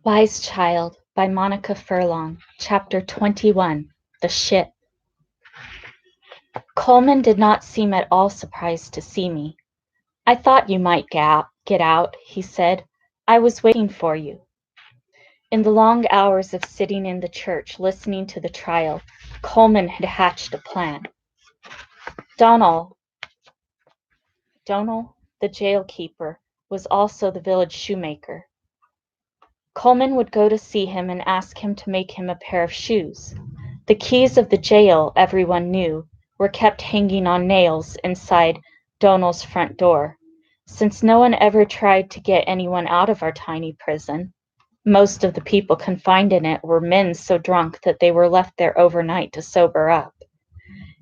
Wise Child by Monica Furlong, Chapter 21, The Ship. Colman did not seem at all surprised to see me. "I thought you might get out," he said. "I was waiting for you." In the long hours of sitting in the church listening to the trial, Colman had hatched a plan. Donal, the jail-keeper, was also the village shoemaker. Colman would go to see him and ask him to make him a pair of shoes. The keys of the jail, everyone knew, were kept hanging on nails inside Donal's front door, since no one ever tried to get anyone out of our tiny prison. Most of the people confined in it were men so drunk that they were left there overnight to sober up.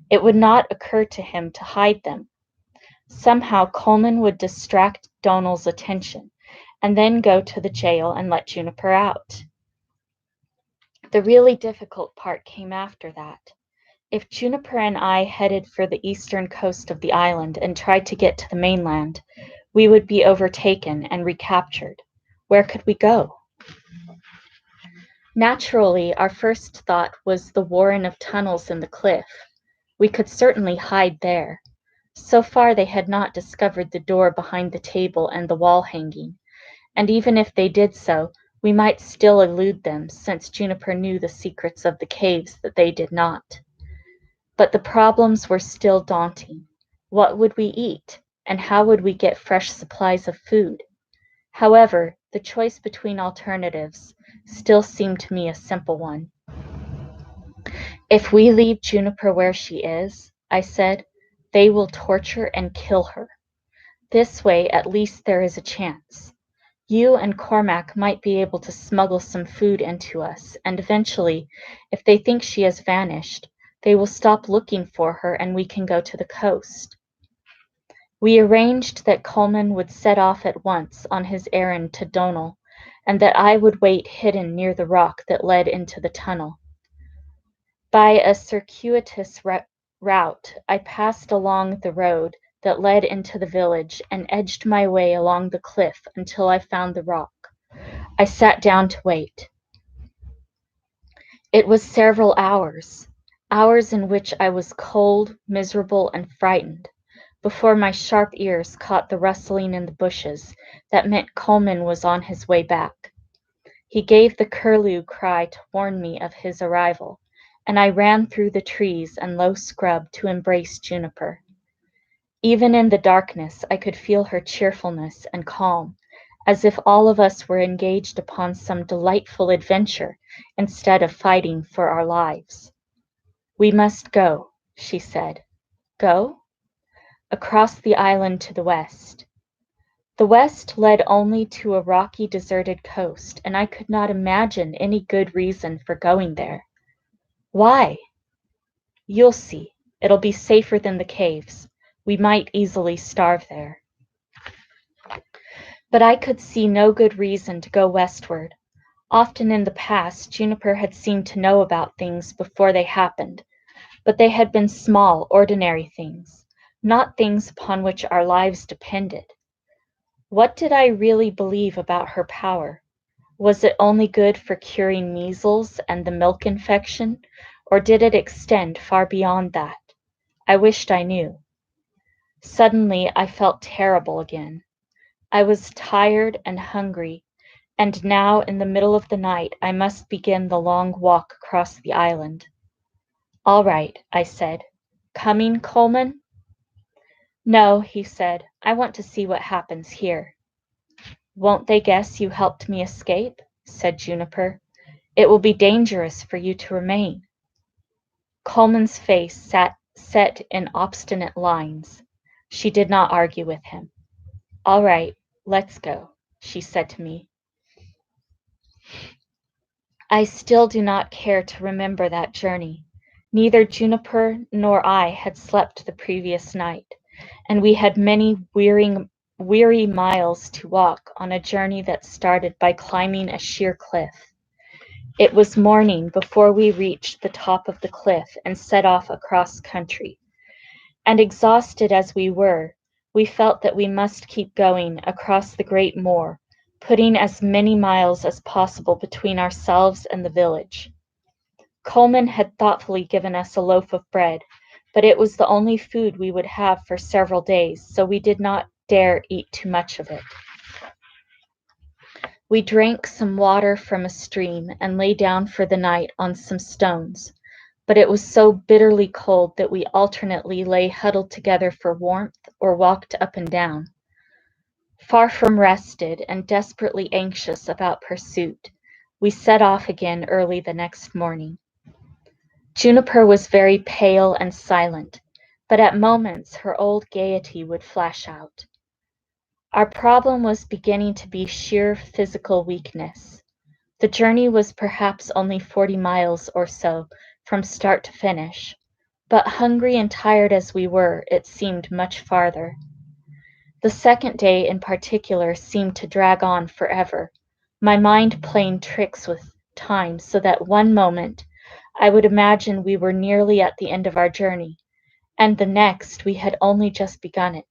It would not occur to him to hide them. Somehow Colman would distract Donal's attention, and then go to the jail and let Juniper out. The really difficult part came after that. If Juniper and I headed for the eastern coast of the island and tried to get to the mainland, we would be overtaken and recaptured. Where could we go? Naturally, our first thought was the warren of tunnels in the cliff. We could certainly hide there. So far they had not discovered the door behind the table and the wall hanging, and even if they did so, we might still elude them, since Juniper knew the secrets of the caves that they did not. But the problems were still daunting. What would we eat, and how would we get fresh supplies of food? However, the choice between alternatives still seemed to me a simple one. "If we leave Juniper where she is," I said, "they will torture and kill her. This way at least there is a chance. You and Cormac might be able to smuggle some food into us, and eventually, if they think she has vanished, they will stop looking for her and we can go to the coast." We arranged that Colman would set off at once on his errand to Donal, and that I would wait hidden near the rock that led into the tunnel. By a circuitous route, I passed along the road that led into the village and edged my way along the cliff until I found the rock. I sat down to wait. It was several hours in which I was cold, miserable, and frightened, before my sharp ears caught the rustling in the bushes that meant Colman was on his way back. He gave the curlew cry to warn me of his arrival, and I ran through the trees and low scrub to embrace Juniper. Even in the darkness I could feel her cheerfulness and calm, as if all of us were engaged upon some delightful adventure instead of fighting for our lives. "We must go," she said. "Go?" "Across the island to the west." The west led only to a rocky, deserted coast, and I could not imagine any good reason for going there. "Why?" "You'll see. It'll be safer than the caves. We might easily starve there." But I could see no good reason to go westward. Often in the past Juniper had seemed to know about things before they happened, but they had been small, ordinary things, not things upon which our lives depended. What did I really believe about her power? Was it only good for curing measles and the milk infection, or did it extend far beyond that? I wished I knew. Suddenly I felt terrible again. I was tired and hungry, and now in the middle of the night I must begin the long walk across the island. "All right," I said. "Coming, Colman?" "No," he said. "I want to see what happens here." "Won't they guess you helped me escape?" said Juniper. "It will be dangerous for you to remain." Colman's face set in obstinate lines. She did not argue with him. "All right, let's go," she said to me. I still do not care to remember that journey. Neither Juniper nor I had slept the previous night, and we had many weary miles to walk on a journey that started by climbing a sheer cliff. It was morning before we reached the top of the cliff and set off across country, and exhausted as we were, we felt that we must keep going across the great moor putting as many miles as possible between ourselves and the village. Colman had thoughtfully given us a loaf of bread, but it was the only food we would have for several days, so we did not dare eat too much of it. We drank some water from a stream and lay down for the night on some stones, but it was so bitterly cold that we alternately lay huddled together for warmth or walked up and down. Far from rested and desperately anxious about pursuit, we set off again early the next morning. Juniper was very pale and silent, but at moments her old gaiety would flash out. Our problem was beginning to be sheer physical weakness. The journey was perhaps only 40 miles or so from start to finish, but hungry and tired as we were, it seemed much farther. The second day in particular seemed to drag on forever, my mind playing tricks with time so that one moment I would imagine we were nearly at the end of our journey, and the next we had only just begun it.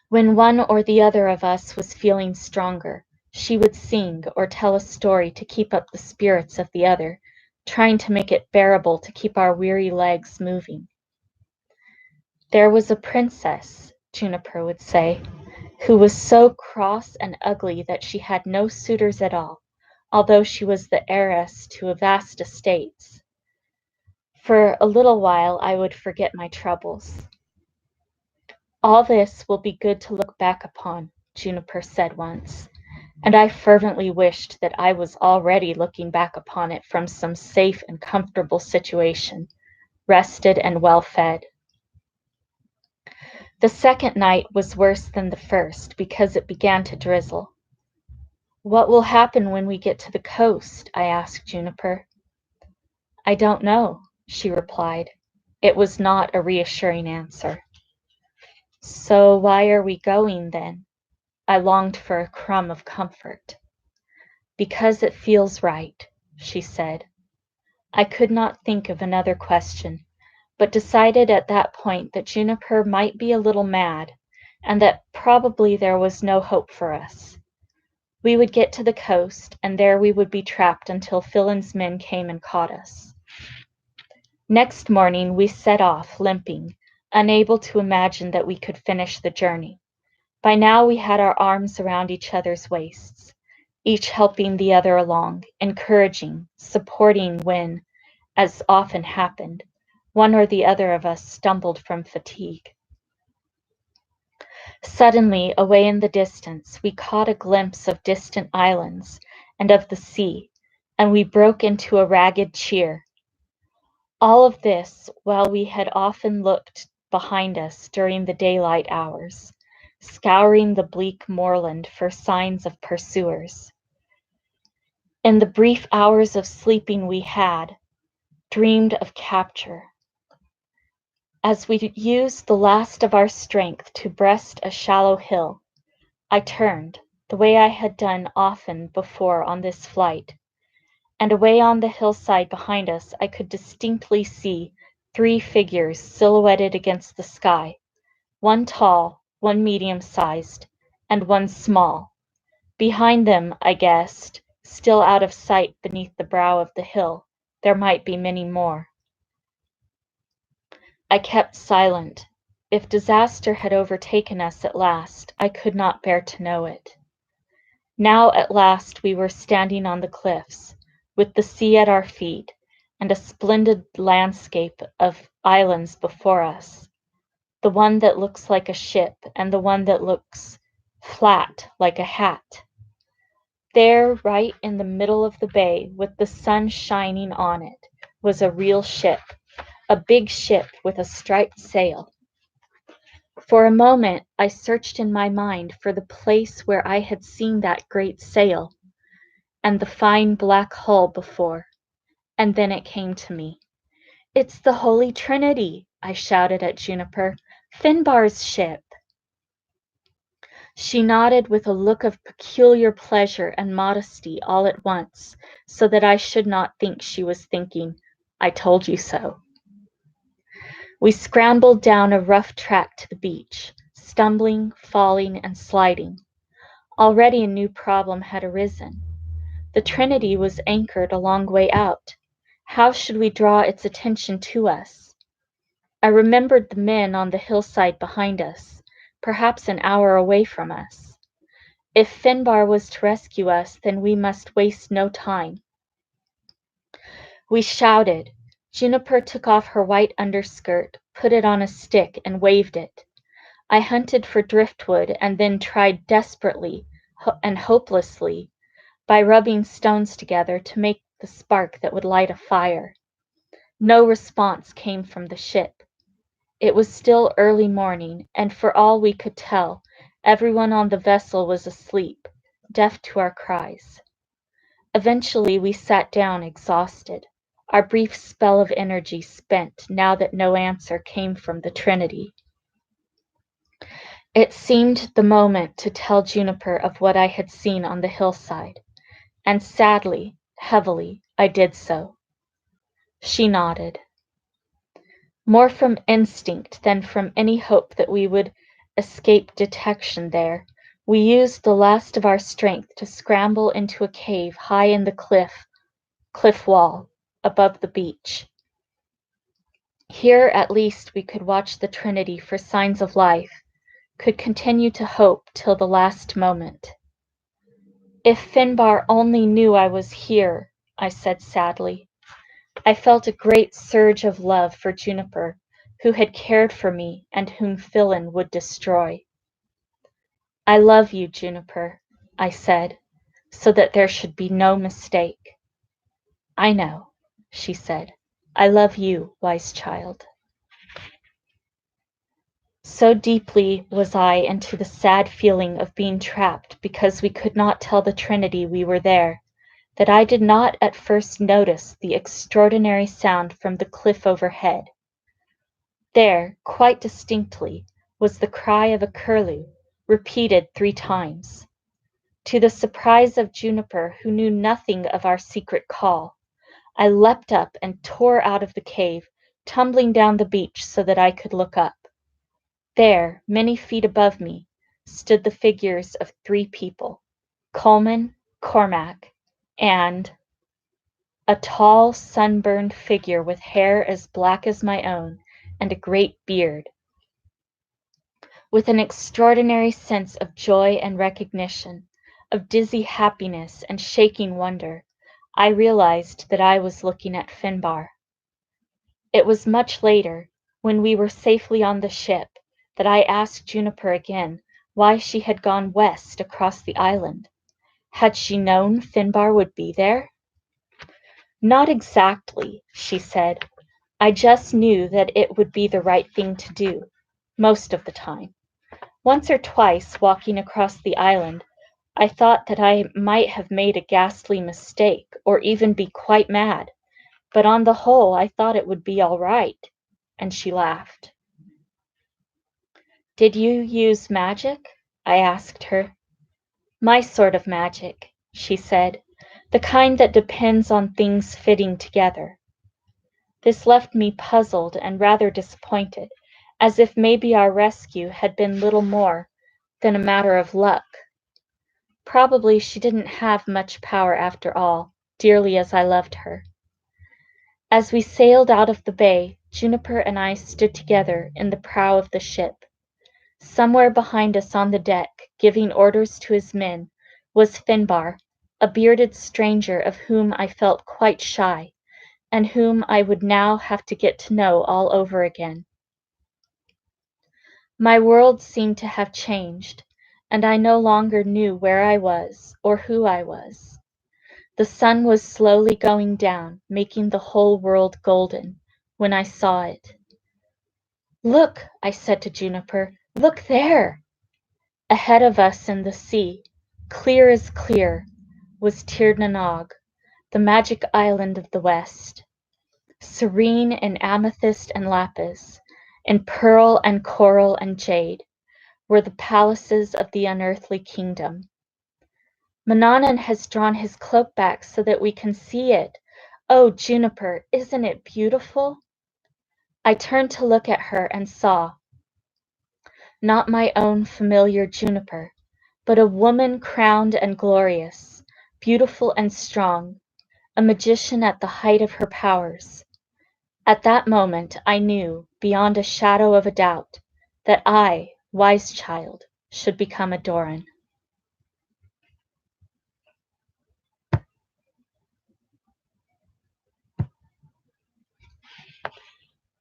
When one or the other of us was feeling stronger, she would sing or tell a story to keep up the spirits of the other, trying to make it bearable to keep our weary legs moving. There was a princess, Juniper would say, who was so cross and ugly that she had no suitors at all, although she was the heiress to a vast estates. For a little while I would forget my troubles. All this will be good to look back upon, Juniper said once, and I fervently wished that I was already looking back upon it from some safe and comfortable situation, rested and well fed. The second night was worse than the first because it began to drizzle. What will happen when we get to the coast? I asked Juniper. I don't know, she replied. It was not a reassuring answer. So why are we going then? I longed for a crumb of comfort. Because it feels right, she said. I could not think of another question, but decided at that point that Juniper might be a little mad, and that probably there was no hope for us. We would get to the coast, and there we would be trapped until Fillen's men came and caught us. Next morning we set off, limping, unable to imagine that we could finish the journey. By now we had our arms around each other's waists, each helping the other along, encouraging, supporting when, as often happened, one or the other of us stumbled from fatigue. Suddenly, away in the distance, we caught a glimpse of distant islands and of the sea, and we broke into a ragged cheer. All of this while we had often looked behind us during the daylight hours, scouring the bleak moorland for signs of pursuers. In the brief hours of sleeping we had dreamed of capture. As we used the last of our strength to breast a shallow hill, I turned, the way I had done often before on this flight, and away on the hillside behind us I could distinctly see 3 figures silhouetted against the sky, one tall, one medium-sized, and one small. Behind them, I guessed, still out of sight beneath the brow of the hill, there might be many more. I kept silent. If disaster had overtaken us at last, I could not bear to know it. Now at last we were standing on the cliffs, with the sea at our feet, and a splendid landscape of islands before us, the one that looks like a ship and the one that looks flat like a hat. There, right in the middle of the bay, with the sun shining on it, was a real ship, a big ship with a striped sail. For a moment I searched in my mind for the place where I had seen that great sail and the fine black hull before, and then it came to me. It's the Holy Trinity, I shouted at Juniper. Finbarr's ship. She nodded with a look of peculiar pleasure and modesty all at once, so that I should not think she was thinking, I told you so. We scrambled down a rough track to the beach, stumbling, falling, and sliding. Already a new problem had arisen. The Trinity was anchored a long way out. How should we draw its attention to us? I remembered the men on the hillside behind us, perhaps an hour away from us. If Finbar was to rescue us, then we must waste no time. We shouted. Juniper took off her white underskirt, put it on a stick, and waved it. I hunted for driftwood and then tried desperately and hopelessly by rubbing stones together to make the spark that would light a fire. No response came from the ship. It was still early morning, and for all we could tell, everyone on the vessel was asleep, deaf to our cries. Eventually we sat down exhausted, our brief spell of energy spent now that no answer came from the Trinity. It seemed the moment to tell Juniper of what I had seen on the hillside, and sadly, heavily, I did so. She nodded. More from instinct than from any hope that we would escape detection there, we used the last of our strength to scramble into a cave high in the cliff wall, above the beach. Here at least we could watch the Trinity for signs of life, could continue to hope till the last moment. If Finbar only knew I was here, I said sadly. I felt a great surge of love for Juniper, who had cared for me and whom Philin would destroy. I love you, Juniper, I said, so that there should be no mistake. I know, she said. I love you, wise child. So deeply was I into the sad feeling of being trapped because we could not tell the Trinity we were there, that I did not at first notice the extraordinary sound from the cliff overhead. There, quite distinctly, was the cry of a curlew, repeated 3 times. To the surprise of Juniper, who knew nothing of our secret call, I leapt up and tore out of the cave, tumbling down the beach so that I could look up. There, many feet above me, stood the figures of 3 people, Colman, Cormac, and a tall, sunburned figure with hair as black as my own and a great beard. With an extraordinary sense of joy and recognition, of dizzy happiness and shaking wonder, I realized that I was looking at Finbar. It was much later, when we were safely on the ship, that I asked Juniper again why she had gone west across the island. Had she known Finbar would be there? Not exactly, she said. I just knew that it would be the right thing to do, most of the time. Once or twice, walking across the island, I thought that I might have made a ghastly mistake, or even be quite mad, but on the whole I thought it would be all right, and she laughed. Did you use magic? I asked her. My sort of magic, she said, the kind that depends on things fitting together. This left me puzzled and rather disappointed, as if maybe our rescue had been little more than a matter of luck. Probably she didn't have much power after all, dearly as I loved her. As we sailed out of the bay, Juniper and I stood together in the prow of the ship. Somewhere behind us on the deck, giving orders to his men, was Finbar, a bearded stranger of whom I felt quite shy, and whom I would now have to get to know all over again. My world seemed to have changed, and I no longer knew where I was or who I was. The sun was slowly going down, making the whole world golden, when I saw it. Look, I said to Juniper, look there! Ahead of us in the sea, clear as clear, was Tir Nanog, the magic island of the west. Serene in amethyst and lapis, in pearl and coral and jade, were the palaces of the unearthly kingdom. Manannan has drawn his cloak back so that we can see it. Oh, Juniper, isn't it beautiful? I turned to look at her and saw, not my own familiar Juniper, but a woman crowned and glorious, beautiful and strong, a magician at the height of her powers. At that moment I knew, beyond a shadow of a doubt, that I, wise child, should become a Doran.